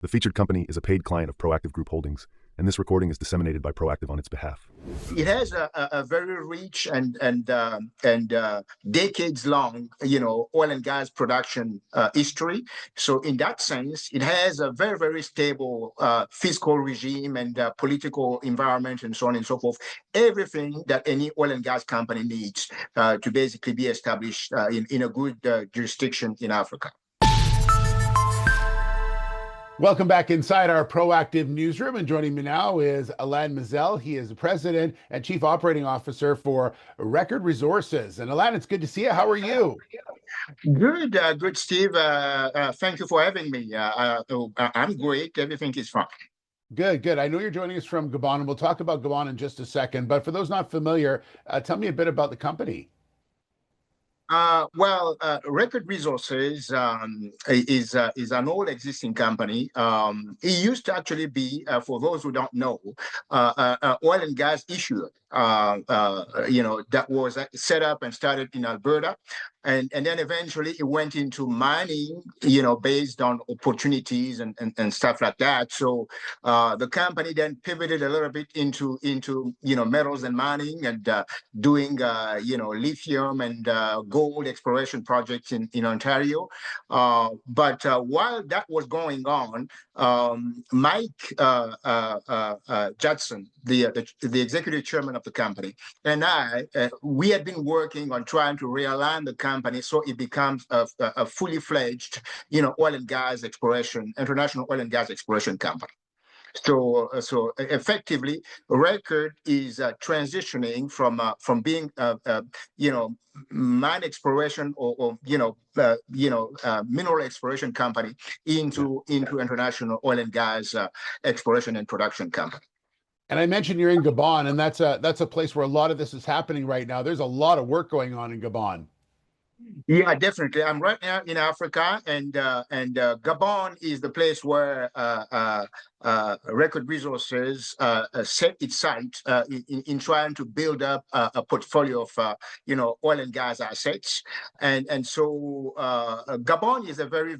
The featured company is a paid client of Proactive Group Holdings, and this recording is disseminated by Proactive on its behalf. It has a very rich and decades long, oil and gas production history. So in that sense, it has a very stable fiscal regime and political environment and so on and so forth. Everything that any oil and gas company needs to basically be established in a good jurisdiction in Africa. Welcome back inside our Proactive newsroom, and joining me now is Alain Mizelle. He is the President and Chief Operating Officer for Record Resources. And Alain, it's good to see you. How are you? Good, Steve. Thank you for having me. I'm great. Everything is fine. Good. I know you're joining us from Gabon, and we'll talk about Gabon in just a second. But for those not familiar, tell me a bit about the company. Record Resources is an old existing company. It used to actually be, for those who don't know, oil and gas issuer. That was set up and started in Alberta. And then eventually it went into mining, based on opportunities and stuff like that. So the company then pivoted a little bit into metals and mining and doing lithium and gold exploration projects in Ontario. But while that was going on, Mike Judson, the executive chairman of the company, and we had been working on trying to realign the company so it becomes a fully fledged, oil and gas exploration, international oil and gas exploration company. So effectively, Record is transitioning from being mine exploration or mineral exploration company into international oil and gas exploration and production company. And I mentioned you're in Gabon, and that's a place where a lot of this is happening right now. There's a lot of work going on in Gabon. Yeah, definitely. I'm right now in Africa, and Gabon is the place where Record Resources set its sight in trying to build up a portfolio of oil and gas assets, and so Gabon is a very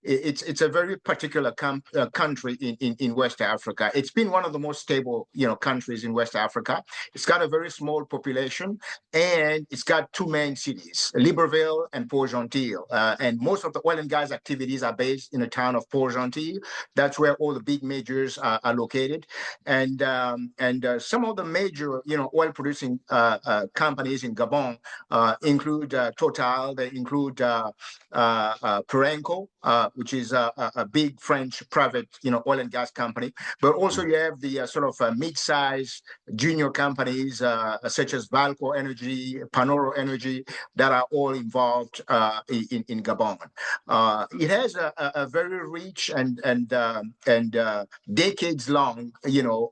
it's a very particular country in West Africa. It's been one of the most stable countries in West Africa. It's got a very small population, and it's got two main cities, Libreville and Port-Gentil, and most of the oil and gas activities are based in the town of Port-Gentil. That's where all the big majors are located, and some of the major oil producing companies in Gabon include Total. They include Perenco, which is a big French private oil and gas company, but also you have the sort of mid-size junior companies such as Valco Energy, Panoro Energy, that are all involved in Gabon. It has a very rich and decades long,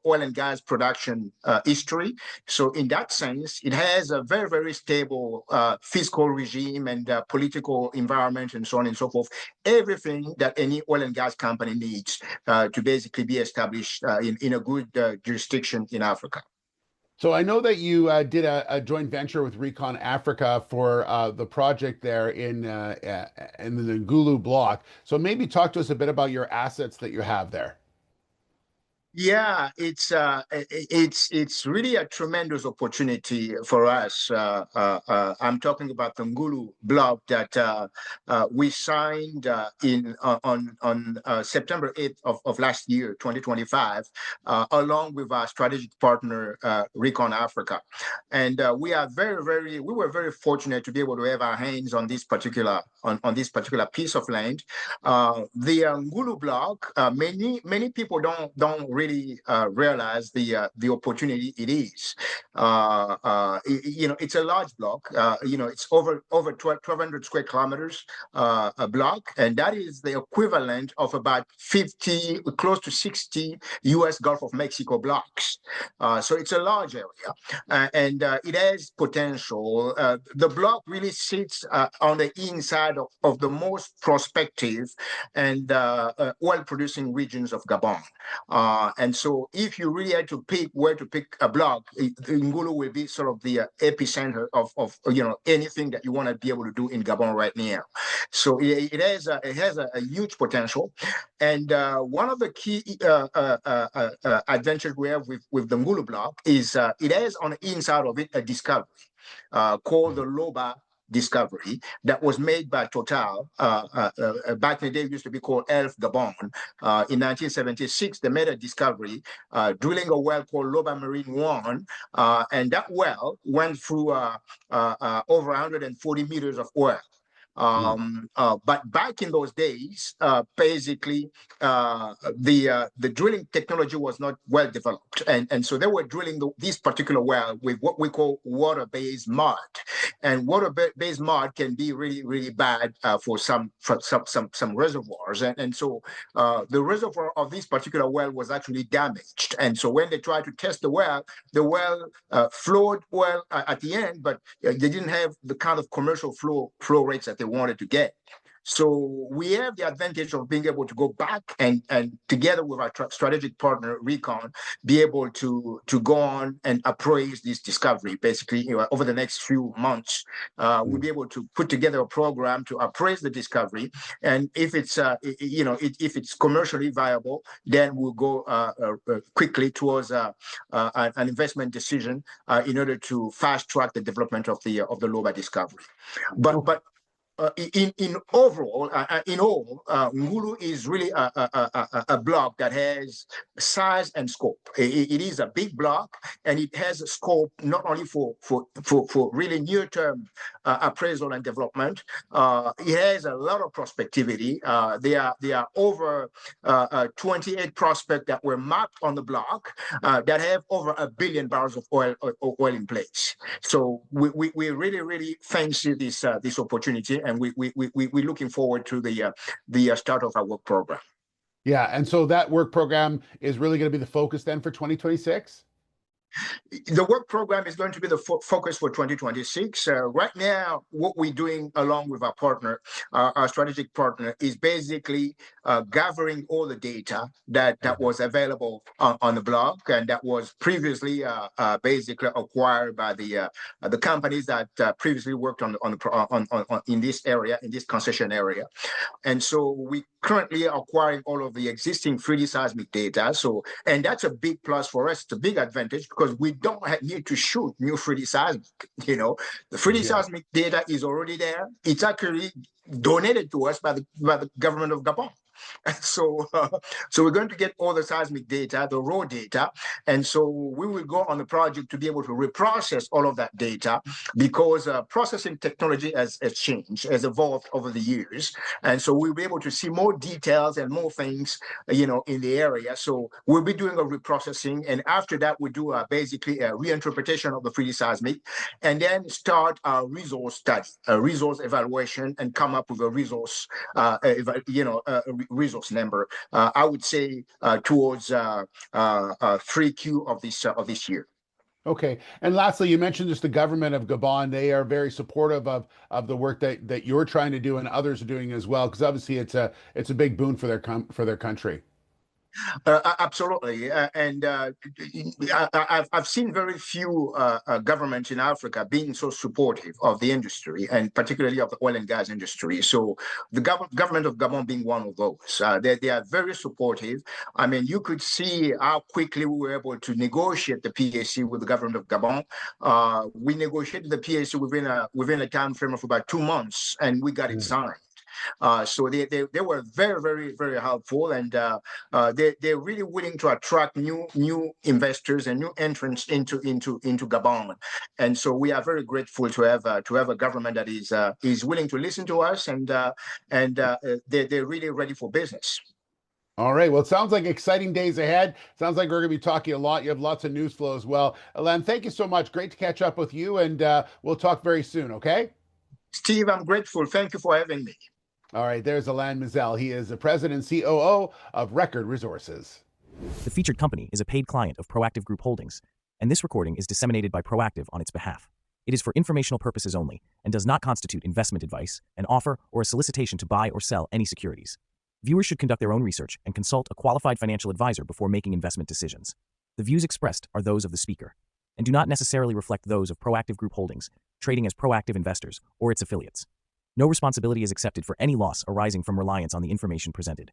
oil and gas production history. So in that sense, it has a very stable fiscal regime and political environment and so on and so forth. Everything that any oil and gas company needs to basically be established in a good jurisdiction in Africa. So I know that you did a joint venture with Recon Africa for the project there in the Gulu block. So maybe talk to us a bit about your assets that you have there. Yeah, it's really a tremendous opportunity for us. I'm talking about the Gulu block that we signed on September 8th of last year, 2025, along with our strategic partner Recon Africa, and we were very fortunate to be able to have our hands on this particular piece of land. The Gulu block, many people don't really realize the opportunity it is. It's a large block. It's over 1,200 square kilometers a block, and that is the equivalent of about 50, close to 60 U.S. Gulf of Mexico blocks. So it's a large area, and it has potential. The block really sits on the inside of the most prospective and oil-producing regions of Gabon. And so if you really had to pick where to pick a block, Ngulu will be sort of the epicenter of anything that you want to be able to do in Gabon right now. So it has a huge potential. And one of the key advantages we have with the Ngulu block is it has on the inside of it a discovery called the Loba discovery that was made by Total. Back in the day, it used to be called Elf Gabon. In 1976, they made a discovery, drilling a well called Loba Marine 1, and that well went through over 140 meters of oil. But back in those days, basically, the drilling technology was not well developed, and so they were drilling this particular well with what we call water-based mud, and water-based mud can be really, really bad for some reservoirs, and so the reservoir of this particular well was actually damaged, and so when they tried to test the well flowed well at the end, but they didn't have the kind of commercial flow rates that they wanted to get. So we have the advantage of being able to go back and together with our strategic partner, Recon, be able to go on and appraise this discovery. Basically, over the next few months, we'll be able to put together a program to appraise the discovery. And if it's, if it's commercially viable, then we'll go quickly towards an investment decision in order to fast track the development of the Loba discovery. But in all, Ngulu is really a block that has size and scope. It is a big block, and it has a scope not only for really near-term appraisal and development. It has a lot of prospectivity. There are over 28 prospects that were mapped on the block that have over 1 billion barrels of oil in place. So we really fancy this opportunity, and we're looking forward to the start of our work program. Yeah, and so that work program is really going to be the focus then for 2026? The work program is going to be the focus for 2026. Right now, what we're doing along with our partner, our strategic partner, is basically gathering all the data that was available on the block and that was previously basically acquired by the companies that previously worked on in this area, in this concession area. And so we currently are acquiring all of the existing 3D seismic data. And that's a big plus for us. It's a big advantage because we don't need to shoot new 3D seismic. The 3D seismic data is already there. It's actually donated to us by the government of Gabon. So we're going to get all the seismic data, the raw data, and so we will go on the project to be able to reprocess all of that data because processing technology has changed, has evolved over the years, and so we'll be able to see more details and more things, in the area. So we'll be doing a reprocessing, and after that we do basically a reinterpretation of the 3D seismic, and then start a resource study, a resource evaluation, and come up with a resource, resource number, I would say towards 3Q of this year. Okay. And lastly, you mentioned just the government of Gabon. They are very supportive of the work that you're trying to do and others are doing as well, because obviously it's a big boon for their country. Absolutely, and I've seen very few governments in Africa being so supportive of the industry, and particularly of the oil and gas industry. So the government of Gabon being one of those, they are very supportive. I mean, you could see how quickly we were able to negotiate the PAC with the government of Gabon. We negotiated the PAC within a time frame of about 2 months, and we got it signed. So they were very, very, very helpful, and they're really willing to attract new investors and new entrants into Gabon. And so we are very grateful to have a government that is willing to listen to us, and they're really ready for business. All right. Well, it sounds like exciting days ahead. Sounds like we're going to be talking a lot. You have lots of news flow as well. Alain, thank you so much. Great to catch up with you, and we'll talk very soon. Okay. Steve, I'm grateful. Thank you for having me. All right, there's Alain Mizelle. He is the president and COO of Record Resources. The featured company is a paid client of Proactive Group Holdings, and this recording is disseminated by Proactive on its behalf. It is for informational purposes only and does not constitute investment advice, an offer, or a solicitation to buy or sell any securities. Viewers should conduct their own research and consult a qualified financial advisor before making investment decisions. The views expressed are those of the speaker and do not necessarily reflect those of Proactive Group Holdings, trading as Proactive Investors, or its affiliates. No responsibility is accepted for any loss arising from reliance on the information presented.